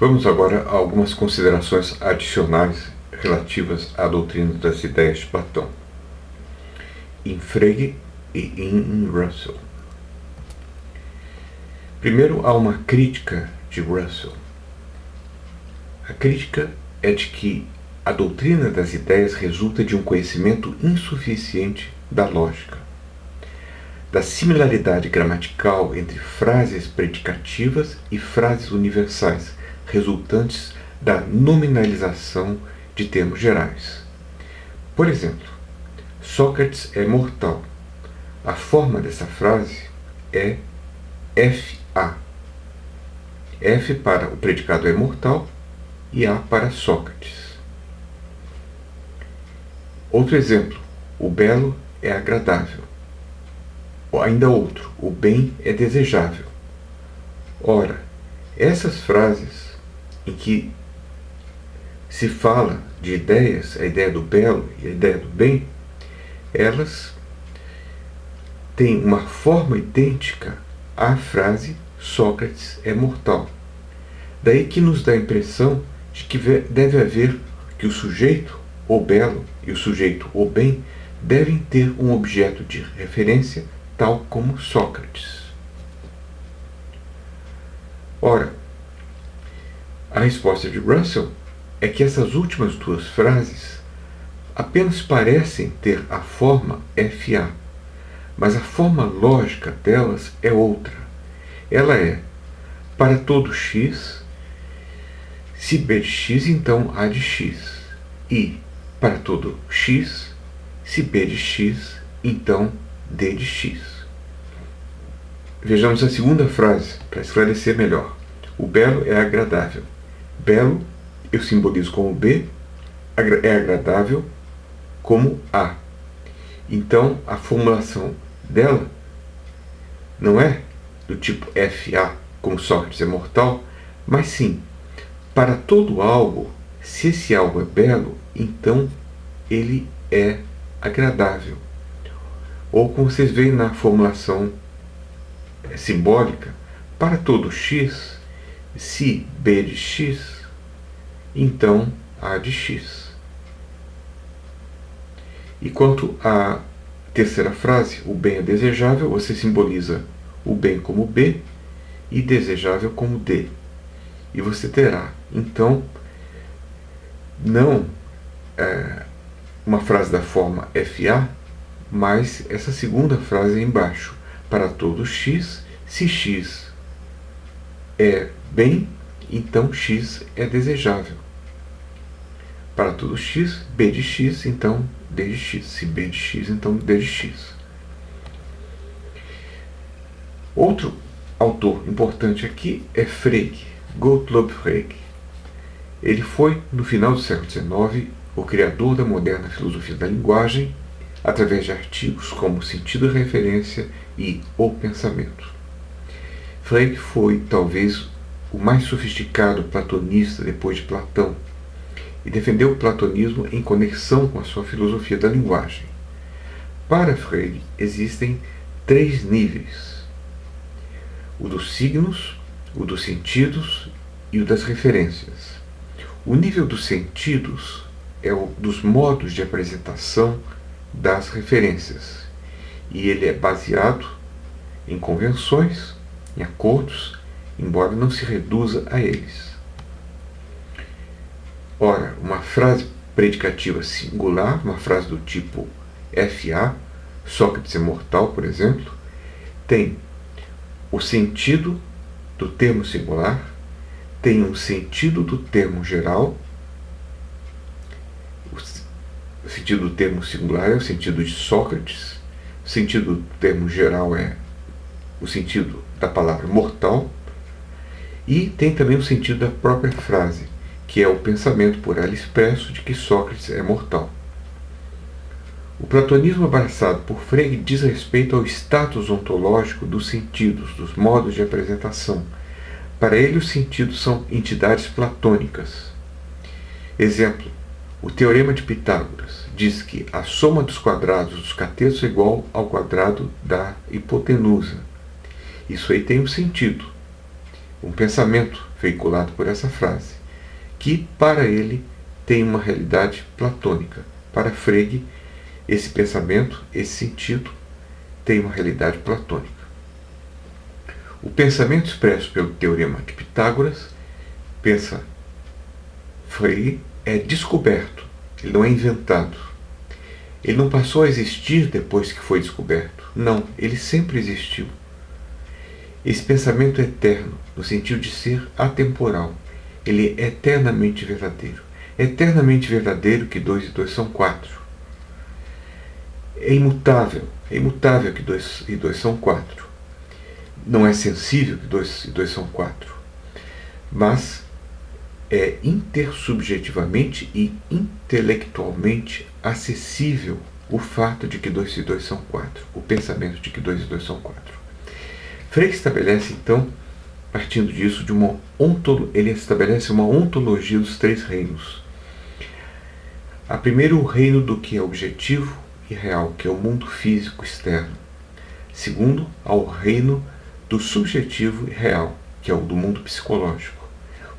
Vamos agora a algumas considerações adicionais relativas à doutrina das ideias de Platão, em Frege e em Russell. Primeiro, há uma crítica de Russell. A crítica é de que a doutrina das ideias resulta de um conhecimento insuficiente da lógica, da similaridade gramatical entre frases predicativas e frases universais, resultantes da nominalização de termos gerais. Por exemplo, Sócrates é mortal. A forma dessa frase é F.A. F para o predicado é mortal e A para Sócrates. Outro exemplo, o belo é agradável. Ou ainda outro, o bem é desejável. Ora, essas frases em que se fala de ideias, a ideia do belo e a ideia do bem, elas têm uma forma idêntica à frase Sócrates é mortal. Daí que nos dá a impressão de que deve haver que o sujeito, o belo, e o sujeito, o bem, devem ter um objeto de referência tal como Sócrates. Ora, a resposta de Russell é que essas últimas duas frases apenas parecem ter a forma FA, mas a forma lógica delas é outra. Ela é, para todo x, se B de x, então A de x. E, para todo x, se B de x, então D de x. Vejamos a segunda frase, para esclarecer melhor. O belo é agradável. Belo eu simbolizo como B, é agradável como A. Então, a formulação dela não é do tipo FA, como Sócrates é mortal, mas sim, para todo algo, se esse algo é belo, então ele é agradável. Ou como vocês veem na formulação simbólica, para todo x, se B de x, então A de x. E quanto à terceira frase, o bem é desejável, você simboliza o bem como B e desejável como D. E você terá, então, não uma frase da forma FA, mas essa segunda frase aí embaixo. Para todo x, se x é bem, então x é desejável. Para todo x, B de x, então D de x. Se B de x, então D de x. Outro autor importante aqui é Frege, Gottlob Frege. Ele foi, no final do século XIX, o criador da moderna filosofia da linguagem, através de artigos como Sentido e Referência e O Pensamento. Frege foi, talvez, o mais sofisticado platonista depois de Platão, e defendeu o platonismo em conexão com a sua filosofia da linguagem. Para Frege, existem três níveis: o dos signos, o dos sentidos e o das referências. O nível dos sentidos é o dos modos de apresentação das referências, e ele é baseado em convenções, em acordos, embora não se reduza a eles. Ora, uma frase predicativa singular, uma frase do tipo FA, Sócrates é mortal, por exemplo, tem o sentido do termo singular, tem um sentido do termo geral. O sentido do termo singular é o sentido de Sócrates, o sentido do termo geral é o sentido da palavra mortal, e tem também o sentido da própria frase, que é o pensamento por ela expresso de que Sócrates é mortal. O platonismo abraçado por Frege diz respeito ao status ontológico dos sentidos, dos modos de apresentação. Para ele, os sentidos são entidades platônicas. Exemplo, o Teorema de Pitágoras diz que a soma dos quadrados dos catetos é igual ao quadrado da hipotenusa. Isso aí tem um sentido, um pensamento veiculado por essa frase, que para ele tem uma realidade platônica. Para Frege, esse pensamento, esse sentido, tem uma realidade platônica. O pensamento expresso pelo teorema de Pitágoras, pensa Frege, é descoberto, ele não é inventado. Ele não passou a existir depois que foi descoberto. Não, ele sempre existiu. Esse pensamento é eterno, no sentido de ser atemporal. Ele é eternamente verdadeiro. É eternamente verdadeiro que 2 e 2 são 4. É imutável que 2 e 2 são 4. Não é sensível que 2 e 2 são 4. Mas é intersubjetivamente e intelectualmente acessível o fato de que 2 e 2 são 4. O pensamento de que 2 e 2 são 4. Frege estabelece, então, partindo disso, ele estabelece uma ontologia dos 3 reinos. A primeiro, o reino do que é objetivo e real, que é o mundo físico externo. Segundo, ao reino do subjetivo e real, que é o do mundo psicológico.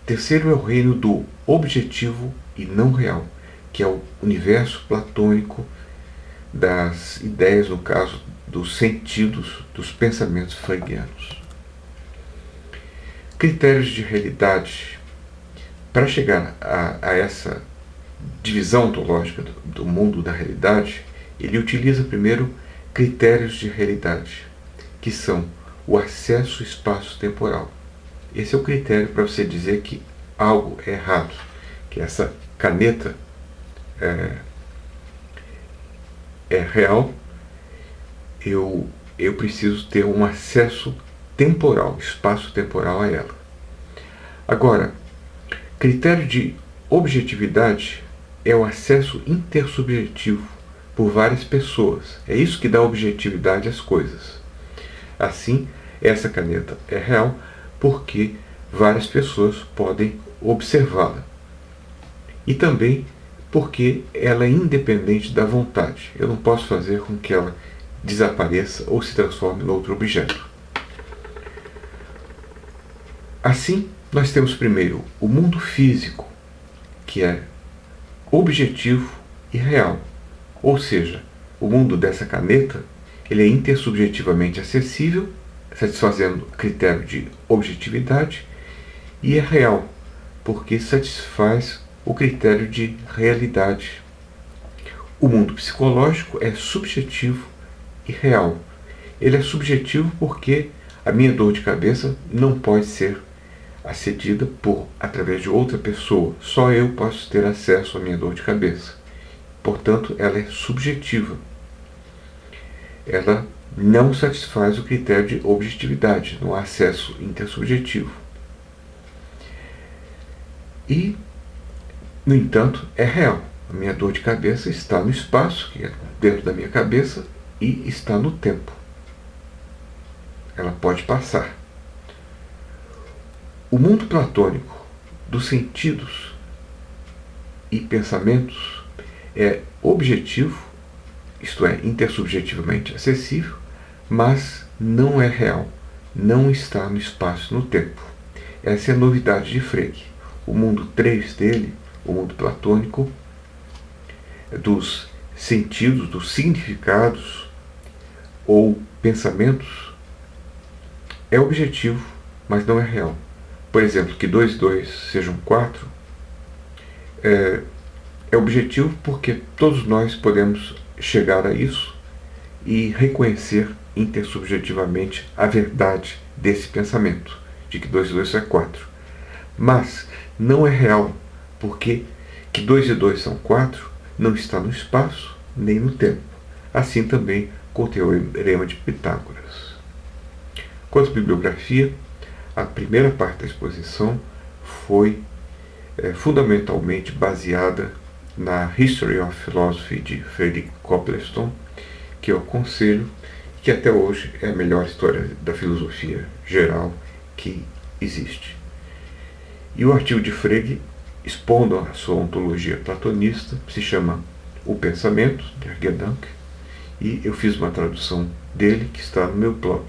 O terceiro é o reino do objetivo e não real, que é o universo platônico das ideias, no caso dos sentidos, dos pensamentos fregianos. Critérios de realidade. Para chegar a essa divisão ontológica do mundo da realidade, ele utiliza primeiro critérios de realidade, que são o acesso espaço-temporal. Esse é o critério para você dizer que algo é errado, que essa caneta é real. Eu preciso ter um acesso temporal, espaço-temporal a ela. Agora, critério de objetividade é o acesso intersubjetivo por várias pessoas. É isso que dá objetividade às coisas. Assim, essa caneta é real porque várias pessoas podem observá-la. E também porque ela é independente da vontade. Eu não posso fazer com que ela desapareça ou se transforme em outro objeto. Assim, nós temos primeiro o mundo físico, que é objetivo e real. Ou seja, o mundo dessa caneta ele é intersubjetivamente acessível, satisfazendo o critério de objetividade, e é real, porque satisfaz o critério de realidade. O mundo psicológico é subjetivo e real. Ele é subjetivo porque a minha dor de cabeça não pode ser acedida através de outra pessoa. Só eu posso ter acesso à minha dor de cabeça. Portanto, ela é subjetiva. Ela não satisfaz o critério de objetividade, não há acesso intersubjetivo. E, no entanto, é real. A minha dor de cabeça está no espaço, que é dentro da minha cabeça, e está no tempo. Ela pode passar. O mundo platônico dos sentidos e pensamentos é objetivo, isto é, intersubjetivamente acessível, mas não é real, não está no espaço e no tempo. Essa é a novidade de Frege. O mundo 3 dele, o mundo platônico, dos sentidos, dos significados ou pensamentos, é objetivo, mas não é real. Por exemplo, que 2 e 2 sejam 4 é objetivo porque todos nós podemos chegar a isso e reconhecer intersubjetivamente a verdade desse pensamento, de que 2 e 2 é 4. Mas não é real, porque que 2 e 2 são 4 não está no espaço nem no tempo. Assim também com o teorema de Pitágoras. Quanto à bibliografia, a primeira parte da exposição foi fundamentalmente baseada na History of Philosophy de Frederick Copleston, que eu aconselho, que até hoje é a melhor história da filosofia geral que existe. E o artigo de Frege, expondo a sua ontologia platonista, se chama O Pensamento, de Gedanken, e eu fiz uma tradução dele que está no meu blog.